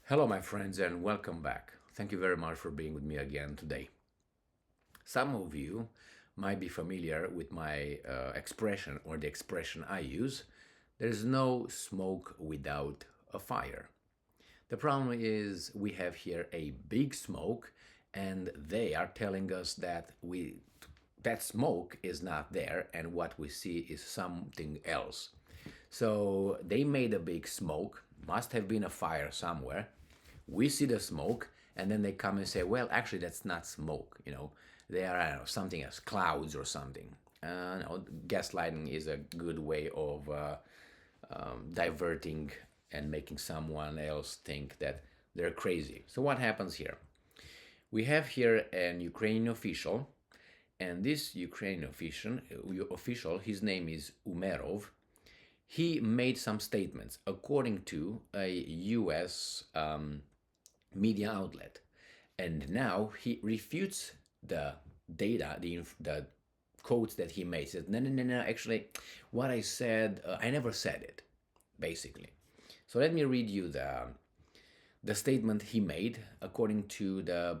Hello, my friends, and welcome back. Thank you very much for being with me again today. Some of you might be familiar with my expression or the expression I use there's no smoke without a fire. The problem is we have here a big smoke, and they are telling us that smoke is not there, and what we see is something else. So they made a big smoke, must have been a fire somewhere. We see the smoke, and then they come and say, well, actually, that's not smoke. They are, I don't know, something as clouds or something. No, gaslighting is a good way of diverting and making someone else think that they're crazy. So, what happens here? We have here an Ukrainian official, and this Ukrainian official, his name is Umerov. He made some statements according to a US media outlet, and now he refutes the data, the quotes that he made. Says, no, no, no, no, actually, what I said, I never said it, basically. So let me read you the statement he made according to the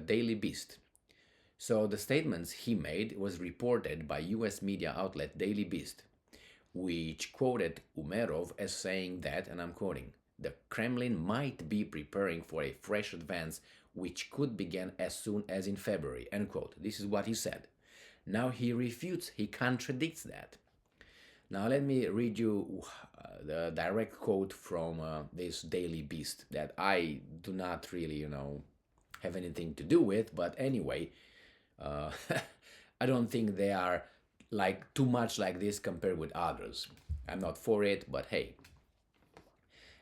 Daily Beast. So the statements he made was reported by U.S. media outlet Daily Beast, which quoted Umerov as saying that, and I'm quoting, the Kremlin might be preparing for a fresh advance which could begin as soon as in February, end quote. This is what he said. Now he refutes, he contradicts that. Now let me read you the direct quote from this Daily Beast that I do not really, have anything to do with, but anyway, uh, I don't think they are like too much like this compared with others. I'm not for it, but hey.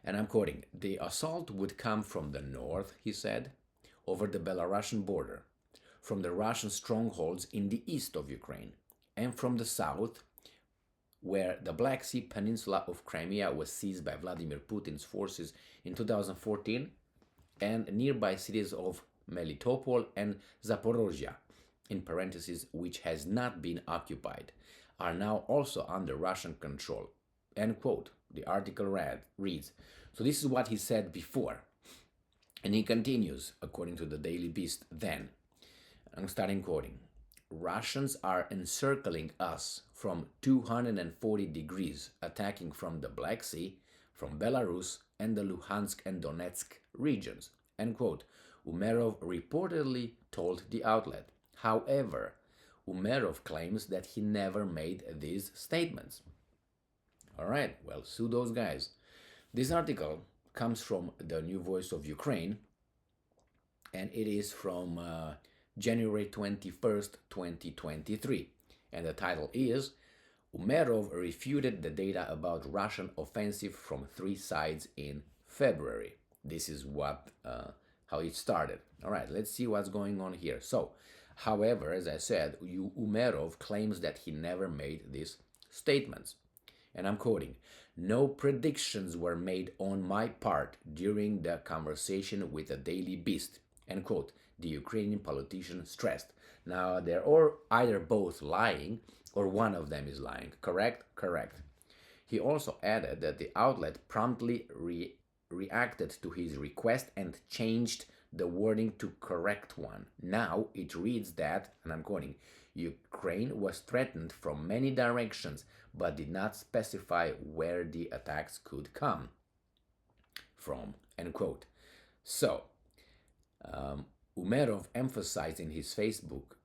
And I'm quoting, the assault would come from the north, he said, over the Belarusian border, from the Russian strongholds in the east of Ukraine, and from the south, where the Black Sea peninsula of Crimea was seized by Vladimir Putin's forces in 2014, and nearby cities of Melitopol and Zaporozhye, in parentheses, which has not been occupied, are now also under Russian control. End quote. The article reads. So this is what he said before. And he continues, according to the Daily Beast, then. I'm starting quoting. Russians are encircling us from 240 degrees, attacking from the Black Sea, from Belarus, and the Luhansk and Donetsk regions. End quote. Umerov reportedly told the outlet. However, Umerov claims that he never made these statements. All right, well, sue those guys. This article comes from the New Voice of Ukraine, and it is from January 21st, 2023. And the title is Umerov refuted the data about Russian offensive from three sides in February. This is how it started. All right, let's see what's going on here. So, however, as I said, Umerov claims that he never made these statements. And I'm quoting, no predictions were made on my part during the conversation with the Daily Beast, end quote, the Ukrainian politician stressed. Now, they're either both lying or one of them is lying. Correct? Correct. He also added that the outlet promptly reacted to his request and changed the wording to correct one. Now it reads that, and I'm quoting, Ukraine was threatened from many directions, but did not specify where the attacks could come from, end quote. So, Umerov emphasized in his Facebook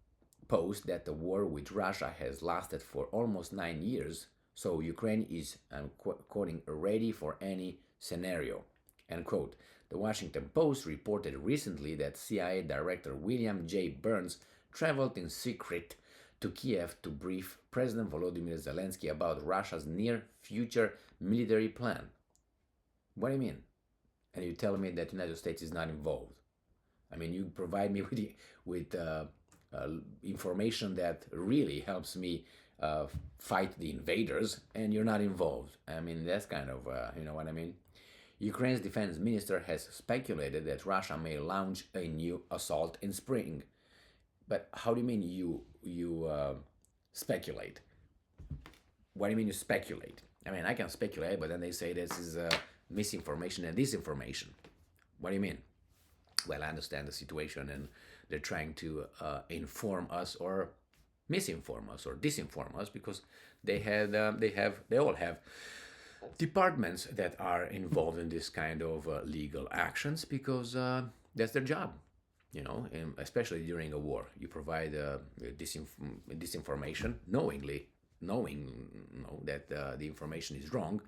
post that the war with Russia has lasted for almost 9 years, so Ukraine is, I'm quoting, ready for any scenario, end quote. The Washington Post reported recently that CIA Director William J. Burns traveled in secret to Kiev to brief President Volodymyr Zelensky about Russia's near future military plan. What do you mean? And you tell me that the United States is not involved. I mean, you provide me with information that really helps me fight the invaders, and you're not involved. I mean, that's kind of, you know what I mean? Ukraine's defense minister has speculated that Russia may launch a new assault in spring. But how do you mean you speculate? What do you mean you speculate? I mean, I can speculate, but then they say this is misinformation and disinformation. What do you mean? Well, I understand the situation, and they're trying to inform us or misinform us or disinform us because they all have departments that are involved in this kind of legal actions because that's their job. And especially during a war, you provide disinformation knowingly, knowing that the information is wrong.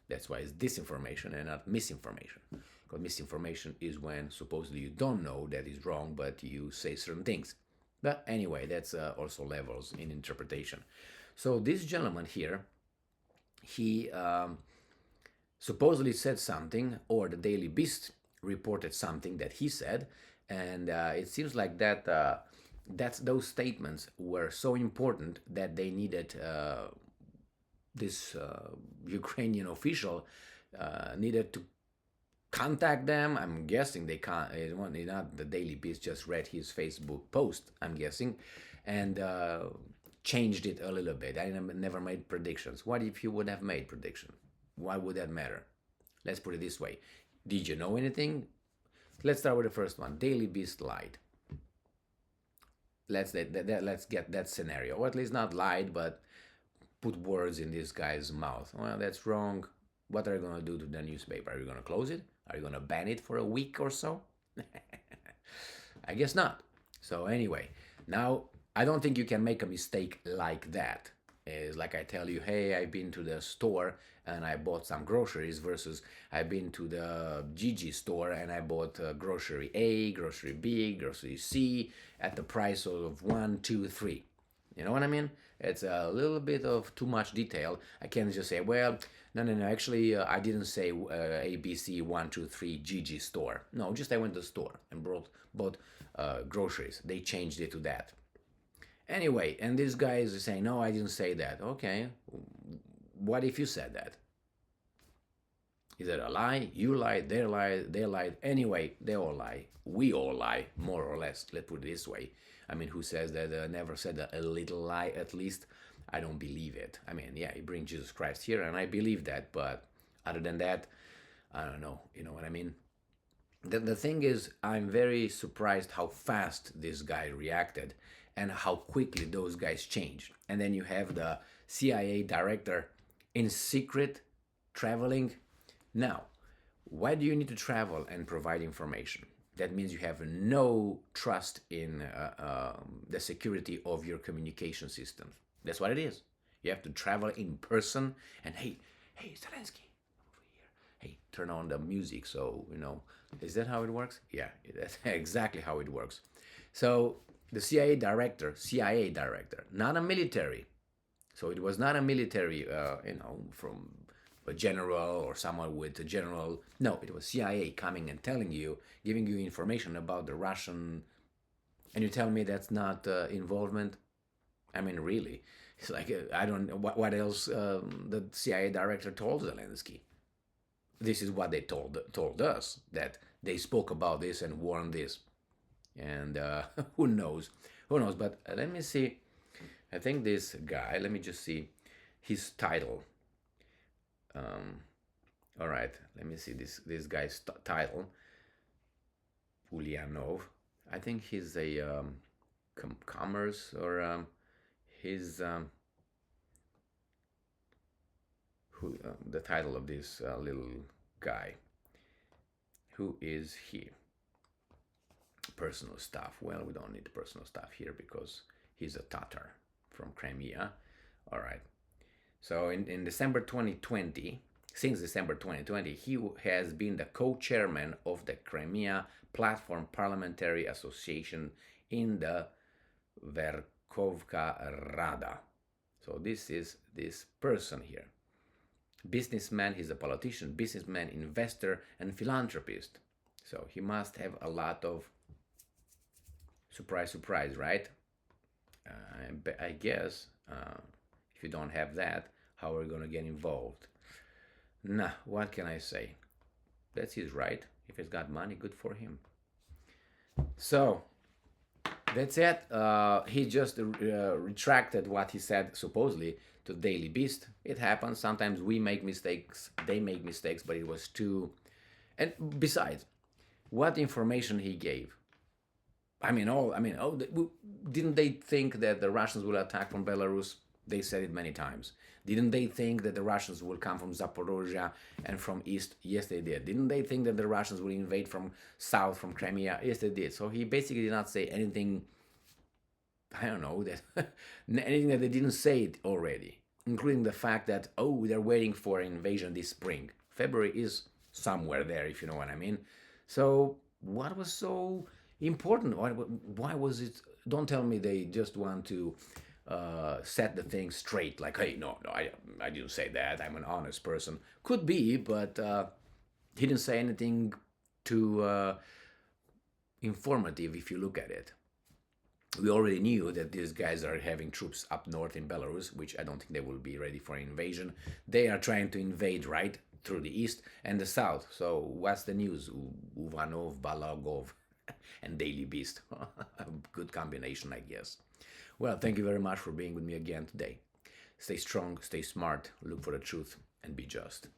That's why it's disinformation and not misinformation. Because misinformation is when supposedly you don't know that is wrong, but you say certain things. But anyway, that's also levels in interpretation. So this gentleman here, he supposedly said something, or the Daily Beast reported something that he said, and it seems like that those statements were so important that they needed this Ukrainian official needed to contact them. I'm guessing they can't. Not the Daily Beast just read his Facebook post. I'm guessing, and changed it a little bit. I never made predictions. What if you would have made prediction? Why would that matter? Let's put it this way. Did you know anything? Let's start with the first one. Daily Beast lied. Let's get that scenario, or at least not lied, but put words in this guy's mouth. Well, that's wrong. What are you going to do to the newspaper? Are you going to close it? Are you going to ban it for a week or so? I guess not. So anyway, now I don't think you can make a mistake like that. It's like I tell you, hey, I've been to the store and I bought some groceries versus I've been to the Gigi store and I bought grocery A, grocery B, grocery C at the price of 1, 2, 3. You know what I mean? It's a little bit of too much detail. I can't just say, well, no. Actually, I didn't say ABC 1, 2, 3 Gigi store. No, just I went to the store and bought groceries. They changed it to that. Anyway, and this guy is saying, no, I didn't say that. Okay, what if you said that? Is it a lie? You lied, they lied. Anyway, they all lie. We all lie, more or less. Let's put it this way. I mean, who says that never said a little lie at least? I don't believe it. I mean, yeah, he brings Jesus Christ here, and I believe that. But other than that, I don't know. You know what I mean? The thing is, I'm very surprised how fast this guy reacted and how quickly those guys changed. And then you have the CIA director in secret traveling. Now, why do you need to travel and provide information? That means you have no trust in the security of your communication systems. That's what it is. You have to travel in person and hey, Zelensky, over here. Hey, turn on the music. So, is that how it works? Yeah, that's exactly how it works. So the CIA director, not a military. So it was not a military, from a general or someone with a general. No, it was CIA coming and telling you, giving you information about the Russian, and you tell me that's not involvement. I mean, really, it's like I don't know what else the CIA director told Zelensky. This is what they told us, that they spoke about this and warned this, and who knows, But let me see. I think this guy. Let me just see his title. All right, let me see this guy's title. Ulyanov. I think he's a commerce or his the title of this little guy. Who is he? Personal stuff. Well, we don't need the personal stuff here because he's a Tatar from Crimea. All right. So in December 2020, since December 2020, he has been the co-chairman of the Crimea Platform Parliamentary Association in the Verkhovka Rada. So this is this person here. Businessman, he's a politician, businessman, investor, and philanthropist. So he must have a lot of surprise, right? I guess if you don't have that, how are you going to get involved? Nah, what can I say? That's his right. If he's got money, good for him. So that's it. He just retracted what he said supposedly to Daily Beast. It happens. Sometimes we make mistakes, they make mistakes, but it was too. And besides, what information he gave? Didn't they think that the Russians will attack from Belarus? They said it many times. Didn't they think that the Russians will come from Zaporozhye and from east? Yes, they did. Didn't they think that the Russians will invade from south, from Crimea? Yes, they did. So he basically did not say anything, I don't know, that anything that they didn't say it already, including the fact that, oh, they're waiting for an invasion this spring. February is somewhere there, if you know what I mean. So what was so important? Why was it? Don't tell me they just want to set the thing straight. Like, hey, no, I didn't say that. I'm an honest person. Could be, but he didn't say anything too informative if you look at it. We already knew that these guys are having troops up north in Belarus, which I don't think they will be ready for an invasion. They are trying to invade right through the east and the south. So what's the news? Uvanov, Balagov, and Daily Beast. Good combination, I guess. Well, thank you very much for being with me again today. Stay strong, stay smart, look for the truth, and be just.